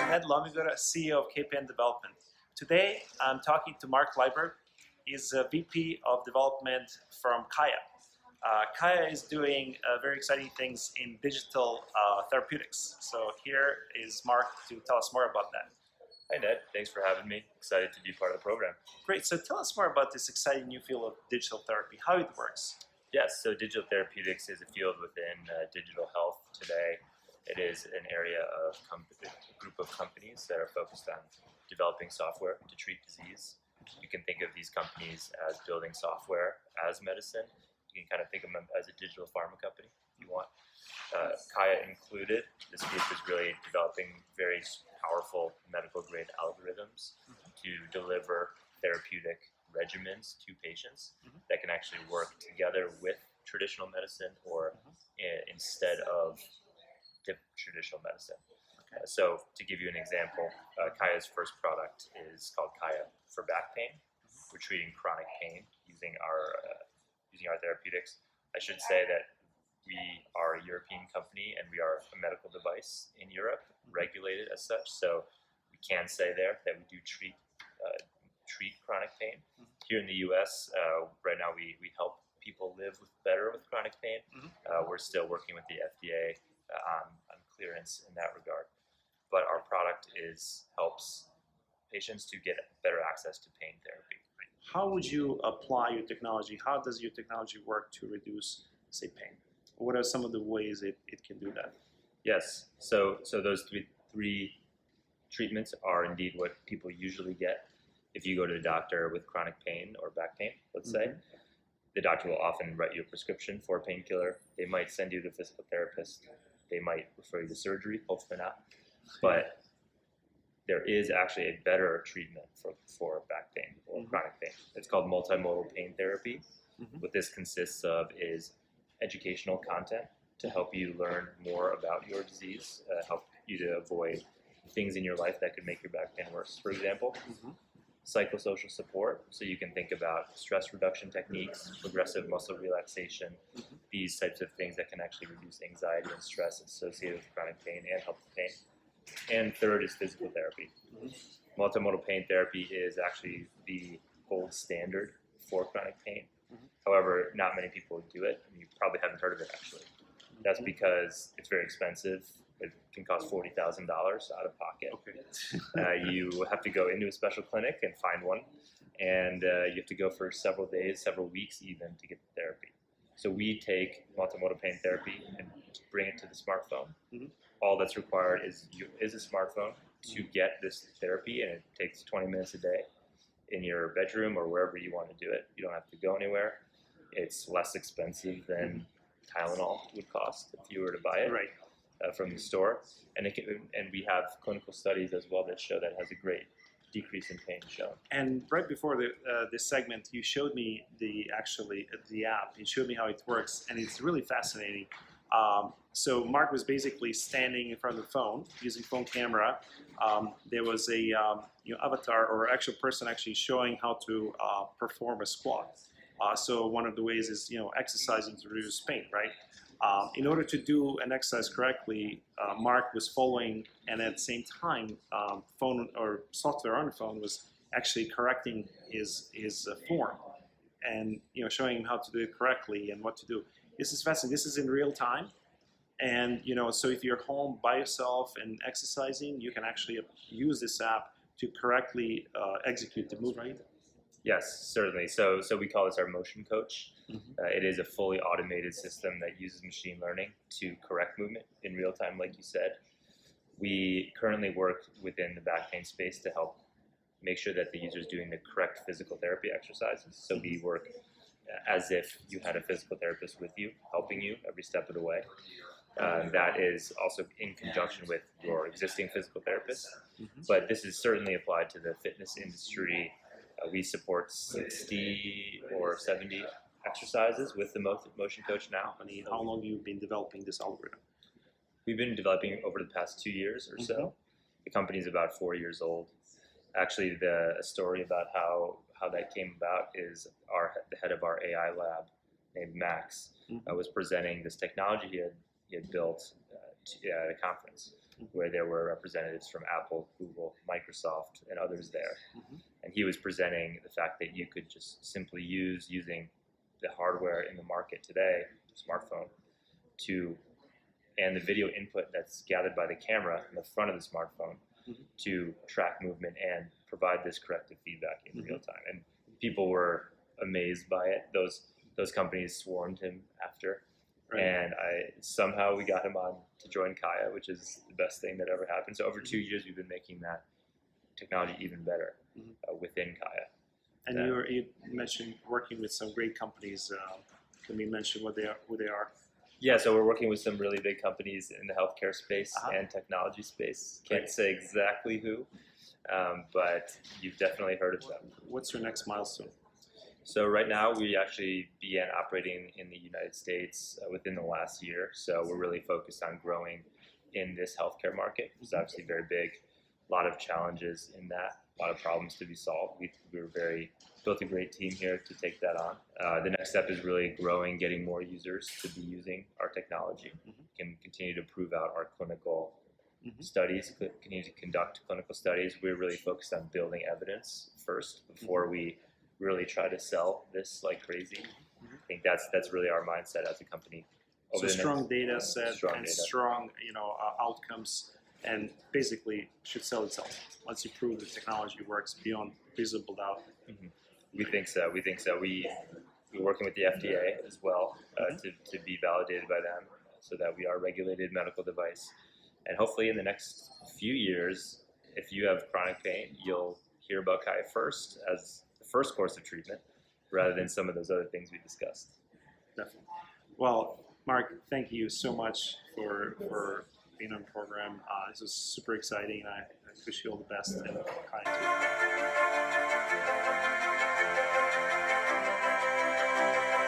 Ed Lomigoda, CEO of KPN Development. Today, I'm talking to Mark Liber. He's a VP of Development from Kaya. Kaya is doing very exciting things in digital therapeutics. So here is Mark to tell us more about that. Hi Ned, thanks for having me. Excited to be part of the program. Great, so tell us more about this exciting new field of digital therapy, how it works. Yes, so digital therapeutics is a field within digital health today. It is an area of a group of companies that are focused on developing software to treat disease. You can think of these companies as building software as medicine. You can kind of think of them as a digital pharma company if you want. Kaya included, this group is really developing very powerful medical grade algorithms to deliver therapeutic regimens to patients that can actually work together with traditional medicine or instead of traditional medicine. So to give you an example, Kaya's first product is called Kaya for back pain. We're treating chronic pain using our therapeutics. I should say that we are a European company and we are a medical device in Europe, regulated as such. So we can say there that we do treat chronic pain. Here in the U.S., right now we help people live better with chronic pain. We're still working with the FDA on clearance in that regard. But our product helps patients to get better access to pain therapy. How would you apply your technology? How does your technology work to reduce, say, pain? What are some of the ways it can do that? Yes, so those three treatments are indeed what people usually get. If you go to the doctor with chronic pain or back pain, let's say, the doctor will often write you a prescription for a painkiller. They might send you to a physical therapist. They might refer you to surgery, hopefully not. But there is actually a better treatment for back pain or chronic pain. It's called multimodal pain therapy. What this consists of is educational content to help you learn more about your disease, help you to avoid things in your life that could make your back pain worse, for example. Psychosocial support, so you can think about stress reduction techniques, progressive muscle relaxation, these types of things that can actually reduce anxiety and stress associated with chronic pain and help with pain. And third is physical therapy. Multimodal pain therapy is actually the gold standard for chronic pain. However, not many people do it, and you probably haven't heard of it actually. That's because it's very expensive. It can cost $40,000 out of pocket. You have to go into a special clinic and find one, and you have to go for several days, several weeks even to get the therapy. So we take multimodal pain therapy and bring it to the smartphone. All that's required is a smartphone to get this therapy, and it takes 20 minutes a day in your bedroom or wherever you want to do it. You don't have to go anywhere. It's less expensive than Tylenol would cost if you were to buy it from the store. And we have clinical studies as well that show that has a great decrease in pain shown. And right before this segment, you showed me the app. You showed me how it works, and it's really fascinating. So Mark was basically standing in front of the phone using phone camera. There was a avatar or actual person actually showing how to perform a squat. So one of the ways is exercising to reduce pain, right? In order to do an exercise correctly, Mark was following, and at the same time, phone or software on the phone was actually correcting his form, and showing him how to do it correctly and what to do. This is fascinating. This is in real time, and so if you're home by yourself and exercising, you can actually use this app to correctly execute the movement. Yes, certainly. So we call this our motion coach. It is a fully automated system that uses machine learning to correct movement in real time, like you said. We currently work within the back pain space to help make sure that the user is doing the correct physical therapy exercises. So we work as if you had a physical therapist with you, helping you every step of the way. That is also in conjunction with your existing physical therapist. But this is certainly applied to the fitness industry. We support 60 or 70 exercises with the motion coach now. How long have you been developing this algorithm? We've been developing over the past 2 years or so. The company is about 4 years old. Actually, the story about how that came about is the head of our AI lab named Max was presenting this technology he had built at a conference where there were representatives from Apple, Google, Microsoft, and others there. And he was presenting the fact that you could just simply using the hardware in the market today, smartphone, and the video input that's gathered by the camera in the front of the smartphone to track movement and provide this corrective feedback in real time. And people were amazed by it. Those companies swarmed him after. Right. And somehow we got him on to join Kaya, which is the best thing that ever happened. So over 2 years, we've been making that technology even better within Kaya. And you mentioned working with some great companies. Can we mention who they are? Yeah, so we're working with some really big companies in the healthcare space and technology space. Can't say exactly who, but you've definitely heard of them. What's your next milestone? So right now we actually began operating in the United States within the last year. So we're really focused on growing in this healthcare market. It's obviously very big, a lot of challenges in that, a lot of problems to be solved. We built a great team here to take that on. The next step is really growing, getting more users to be using our technology. Can continue to prove out our clinical studies, continue to conduct clinical studies. We're really focused on building evidence first before we really try to sell this like crazy. I think that's really our mindset as a company. So strong data set and strong outcomes, and basically should sell itself once you prove the technology works beyond visible doubt. We think so. We're working with the FDA as well to be validated by them, so that we are a regulated medical device. And hopefully in the next few years, if you have chronic pain, you'll hear about Kaya first as the first course of treatment, rather than some of those other things we discussed. Definitely. Well, Mark, thank you so much for being on the program. This was super exciting, and I wish you all the best and Kaya too.